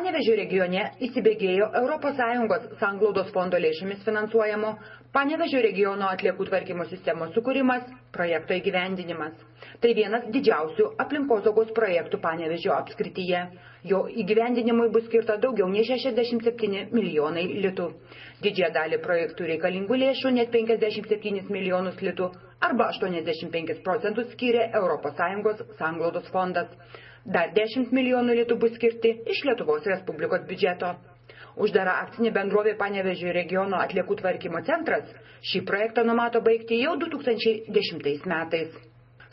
Panevėžio regione įsibėgėjo ES sanglaudos fondo lėšomis finansuojamo Panevėžio regiono atliekų tvarkymo sistemos sukūrimas, projekto įgyvendinimas. Tai vienas didžiausių aplinkosaugos projektų Panevėžio apskrityje. Jo įgyvendinimui bus skirta daugiau nei 67 milijonai litų. Didžiąją dalį projektų reikalingų lėšų, net 57 milijonus litų, arba 85% skyrė ES sanglaudos fondas. Dar 10 milijonų litų bus skirti iš Lietuvos Respublikos biudžeto. Uždara akcinė bendrovė Panevėžio regiono atliekų tvarkymo centras šį projektą numato baigti jau 2010 metais.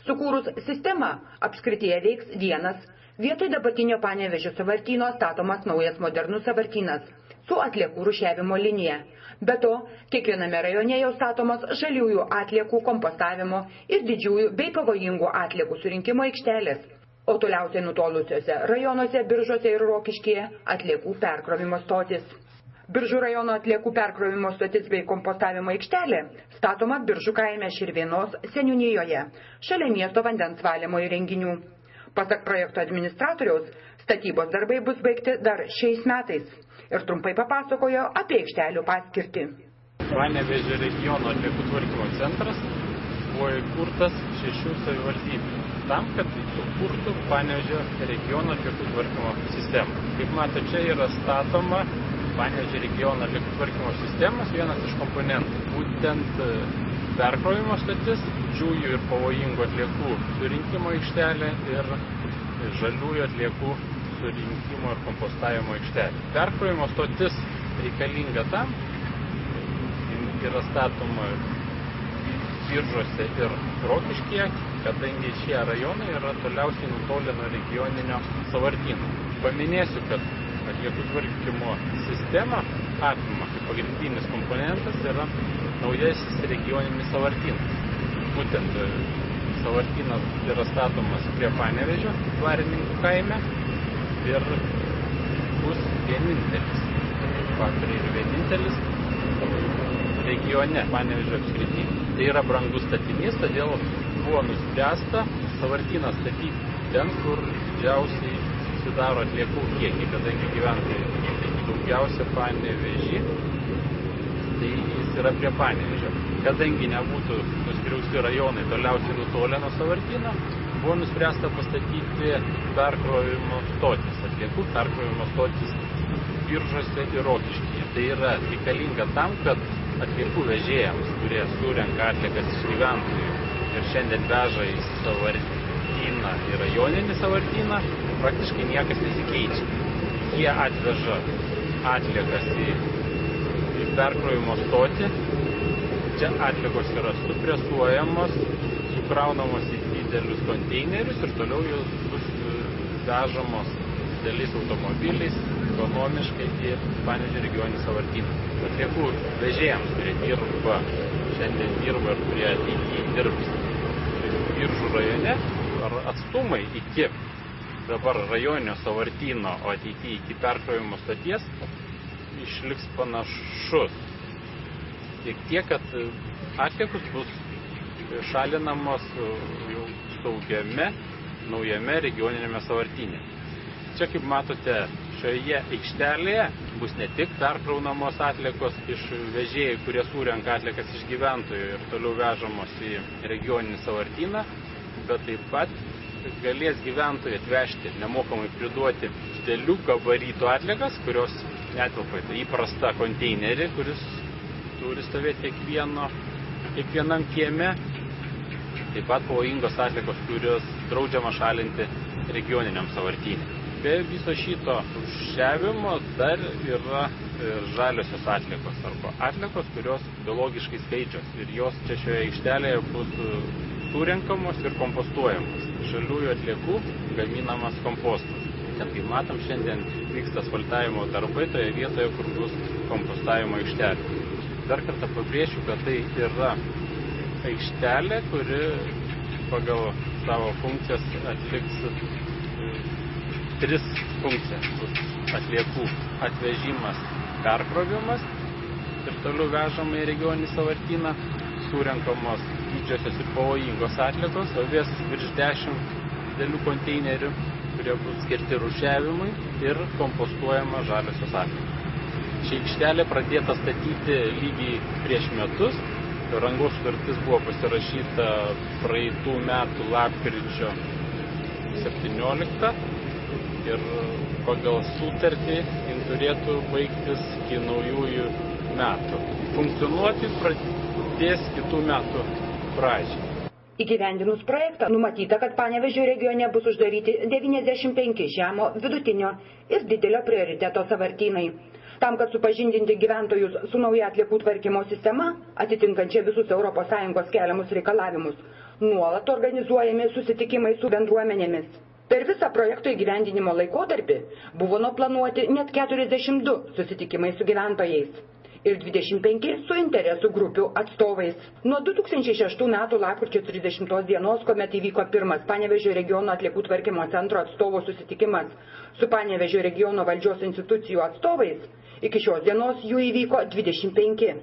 Sukūrus sistemą apskrityje veiks vienas, vietoj dabartinio Panevėžio sąvartyno statomas naujas modernus sąvartynas su atliekų rūšiavimo linija. Be to, kiekviename rajone jau statomos žaliųjų atliekų kompostavimo ir didžiųjų bei pavojingų atliekų surinkimo aikštelės, o toliausiai nutolusiuose rajonuose Biržuose ir Rokiškyje atliekų perkrovimo stotis. Biržų rajono atliekų perkrovimo stotis bei kompostavimo aikštelė statoma Biržų kaime Širvėnos seniūnijoje, šalia miesto vandens valymo įrenginių. Pasak projekto administratoriaus, statybos darbai bus baigti dar šiais metais ir trumpai papasakojo apie aikštelių paskirtį. Panevėžio regiono atliekų tvarkymo centras buvo įkurtas 6 savivaldybių tam, kad sukurtų Panevėžio regiono atliekų tvarkymo sistemą. Kaip matote, čia yra statoma Panevėžio regiono atliekų tvarkymo sistemos vienas iš komponentų. Būtent perkrovimo stotis, didžiųjų ir pavojingų atliekų surinkimo aikštelė ir žaliųjų atliekų surinkimo ir kompostavimo aikštelė. Perkrovimo stotis reikalinga tam, yra statoma Biržuose ir Rokiškyje, kadangi šie rajonai yra toliausiai nutolę nuo regioninio sąvartyno. Paminėsiu, kad atliekų tvarkymo sistema apima kaip pagrindinis komponentas yra naujasis regioninis sąvartynas. Būtent sąvartynas yra statomas prie Panevėžio, Dvarininkų kaime ir bus vienintelis, regione Panevėžio apskrityje. Tai yra brangus statinys, todėl buvo nuspręsta sąvartyną statyti ten, kur didžiausiai susidaro atliekų kiekį, kadangi gyventojai daugiausia Panevėžį, tai jis yra prie Panevėžio. Kadangi nebūtų nuskriausti rajonai toliausiai nutolę nuo sąvartyno, buvo nuspręsta pastatyti perkrovimo stotis, atliekų perkrovimo stotis Biržuose ir Rokiškyje. Tai yra reikalinga tam, kad atliekų vežėjams, kurie surenka atliekas iš gyventojų ir šiandien veža į sąvartyną, į rajoninį sąvartyną, praktiškai niekas nesikeičia. Jie atveža atliekas į perkrovimo stotį, čia atliekos yra supresuojamos, sukraunamos į didelius konteinerius ir toliau jos bus vežamos dideliais automobiliais ekonomiškai į Panevėžio regioninį sąvartyną. Atliekų vežėjams, kurie šiandien dirba ir kurie ateityje dirbs Biržų rajone, ar atstumai iki dabar rajoninio sąvartyno, o ateityje iki perkrovimo stoties išliks panašus. Tiek, kad atliekos bus šalinamos jau saugiame, naujame regioninėme sąvartyne. Čia, kaip matote, šioje aikštelėje bus ne tik perkraunamos atliekos iš vežėjų, kurie surenka atliekas iš gyventojų ir toliau vežamos į regioninį sąvartyną, bet taip pat galės gyventojai atvežti, nemokamai priduoti didelių gabaritų atliekas, kurios netelpa į įprastą konteinerį, kuris turi stovėti kiekvienam kieme. Taip pat pavojingos atliekos, kurios draudžiama šalinti regioniniam sąvartynė. Be viso šito rūšiavimo dar yra žaliosios atliekos arba atliekos, kurios biologiškai skaidžios ir jos čia šioje aikštelėje bus surenkamos ir kompostuojamos. Žaliųjų atliekų gaminamas kompostas. Ten, kaip matom, šiandien vyksta asfaltavimo darbai toje vietoje, kur bus kompostavimo aikštelė. Dar kartą pabrėšiu, kad tai yra aikštelė, kuri pagal savo funkcijas atliks 3 funkcijas. Atliekų atvežimas, perkrovimas ir toliau vežama į regioninį sąvartyną, surenkamos didžiosios ir pavojingos atliekos, virš 10 didelių konteinerių kurie bus skirti rūšiavimui ir kompostuojama žaliosios atliekos. Ši aikštelė pradėta statyti lygiai prieš metus. Rangos sutartis buvo pasirašyta praeitų metų lapkričio 17 ir pagal sutartį jin turėtų baigtis iki naujųjų metų. Funkcionuoti pradės kitų metų pradžią. Įgyvendinus projektą numatyta, kad Panevėžio regione bus uždaryti 95 žemo, vidutinio ir didelio prioriteto sąvartynai. Tam, kad supažindinti gyventojus su nauja atliekų tvarkymo sistema, atitinkančia visus ES keliamus reikalavimus, nuolat organizuojami susitikimai su bendruomenėmis. Per visą projekto įgyvendinimo laikotarpį buvo nuplanuoti net 42 susitikimai su gyventojais ir 25 su interesų grupių atstovais. Nuo 2006 metų lapkričio 30 dienos, kuomet įvyko pirmas Panevėžio regiono atliekų tvarkymo centro atstovų susitikimas su Panevėžio regiono valdžios institucijų atstovais, iki šios dienos jų įvyko 25.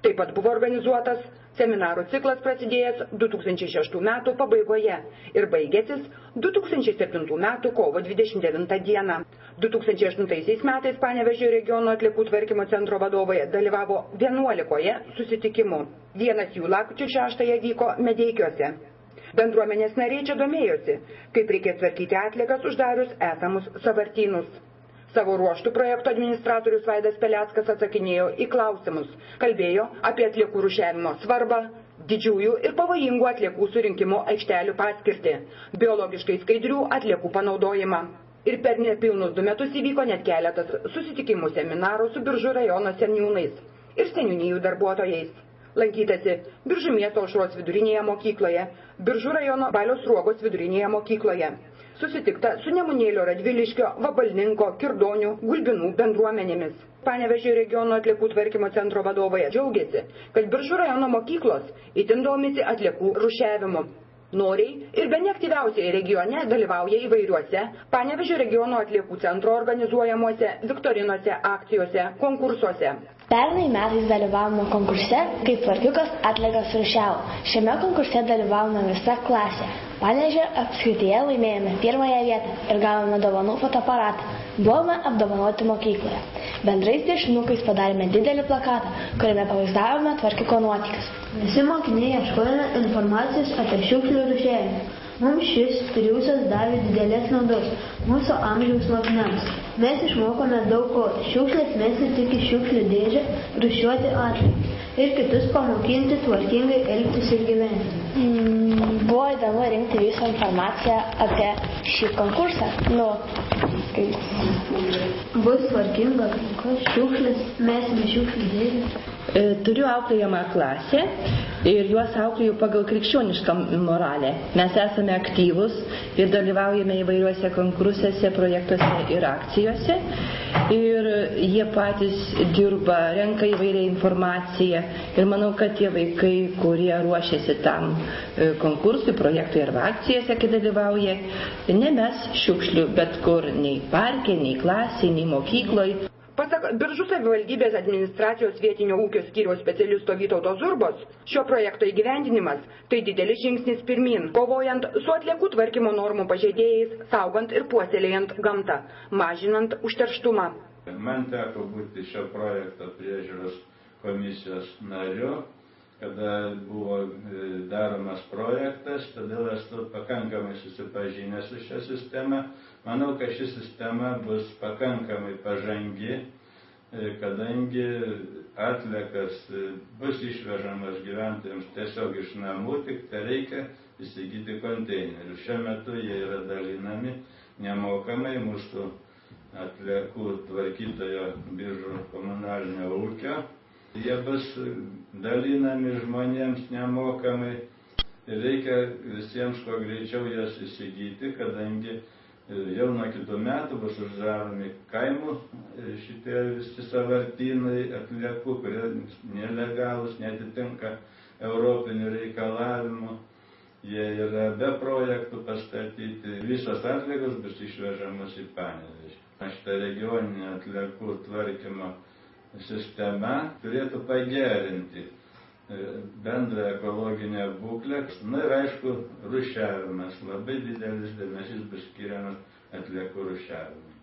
Taip pat buvo organizuotas seminarų ciklas prasidėjęs 2006 metų pabaigoje ir baigėsis 2007 metų kovo 29 dieną. 2008 metais Panevėžio regiono atliekų tvarkymo centro vadovai dalyvavo 11 susitikimų. Vienas jų lapkričio 6 vyko Medeikiuose. Bendruomenės nariai čia domėjosi, kaip reikės tvarkyti atliekas uždarius esamus sąvartynus. Savo ruoštų projekto administratorius Vaidas Peleckas atsakinėjo į klausimus, kalbėjo apie atliekų rūšiavimo svarbą, didžiųjų ir pavojingų atliekų surinkimo aikštelių paskirtį, biologiškai skaidrių atliekų panaudojimą. Ir per nepilnus 2 metus įvyko net keletas susitikimų seminarų su Biržų rajono seniūnais ir seniūnijų darbuotojais. Lankytasi Biržų miesto Aušros vidurinėje mokykloje, Biržų rajono Balio Sruogos vidurinėje mokykloje. Susitikta su Nemunėlio, Radviliškio, Vabalninko, Kirdonių, Gulbinų bendruomenėmis. Panevėžio regiono atliekų tvarkymo centro vadovai džiaugiasi, kad Biržų rajono mokyklos itin domisi atliekų rūšiavimu. Noriai ir bene aktyviausiai regione dalyvauja įvairiuose Panevėžio regiono atliekų centro organizuojamuose viktorinuose, akcijose, konkursuose. Pernai metais dalyvavome konkurse, kaip tvarkiukas atliekas rūšiavo. Šiame konkurse dalyvavome visa klasė. Panevėžio apskrityje laimėjome 1 vietą ir gavome dovanų fotoaparatą. Buvome apdovanoti mokykloje. Bendrais piešinukais padarėme didelį plakatą, kuriame pavaizdavome tvarkiuko nuotykius. Visi mokiniai ieškojome informacijos apie šiukšlių rūšiavimą. Mums šis triūsas davė didelės naudos mūsų amžiaus mokiniams. Mes išmokome daug ko. Šiukšlės mesti tik į šiukšlių dėžę, rūšiuoti atliekas ir kitus pamokinti tvarkingai elgtis ir gyventi. Buvo įdomu rinkti visą informaciją apie šį konkursą. Bus tvarkinga aplinka, šiukšlės mesime šiukšlių dėžę. Turiu auklėjamą klasę ir juos auklėju pagal krikščionišką moralę. Mes esame aktyvus ir dalyvaujame įvairiuose konkursuose, projektuose ir akcijose. Ir jie patys dirba, renka įvairią informaciją. Ir manau, kad tie vaikai, kurie ruošiasi tam konkursui, projektui ir akcijose, kai dalyvauja, nemes šiukšlių bet kur, nei parke, nei klasėje, nei mokykloje. Pasak Biržų savivaldybės administracijos vietinio ūkio skyriaus specialisto Vytauto Zurbos, šio projekto įgyvendinimas tai didelis žingsnis pirmyn, kovojant su atliekų tvarkymo normų pažeidėjais, saugant ir puoselėjant gamtą, mažinant užterštumą. Man teko būti šio projekto priežiūros komisijos nariu, kada buvo daromas projektas, todėl esu pakankamai susipažinęs su šią sistemą. Manau, kad ši sistema bus pakankamai pažangi, kadangi atliekas bus išvežamas gyventojams tiesiog iš namų, tik tai reikia įsigyti konteinerius. Šiuo metu jie yra dalinami nemokamai mūsų atliekų tvarkytojo Biržų komunalinio ūkio. Jie bus dalinami žmonėms nemokamai ir reikia visiems kuo greičiau jas įsigyti, kadangi jau nuo kitų metų bus uždaromi kaimų šitie visi sąvartynai atliekų, kurie nelegalūs, netitinka europinių reikalavimų. Jie yra be projektų pastatyti. Visos atliekos bus išvežamos į Panevėžį. Šitą regioninę atliekų tvarkymo sistema turėtų pagerinti bendrą ekologinę būklę. Na ir aišku, rūšiavimas. Labai didelis dėmesys bus skiriamas atliekų rūšiavimui.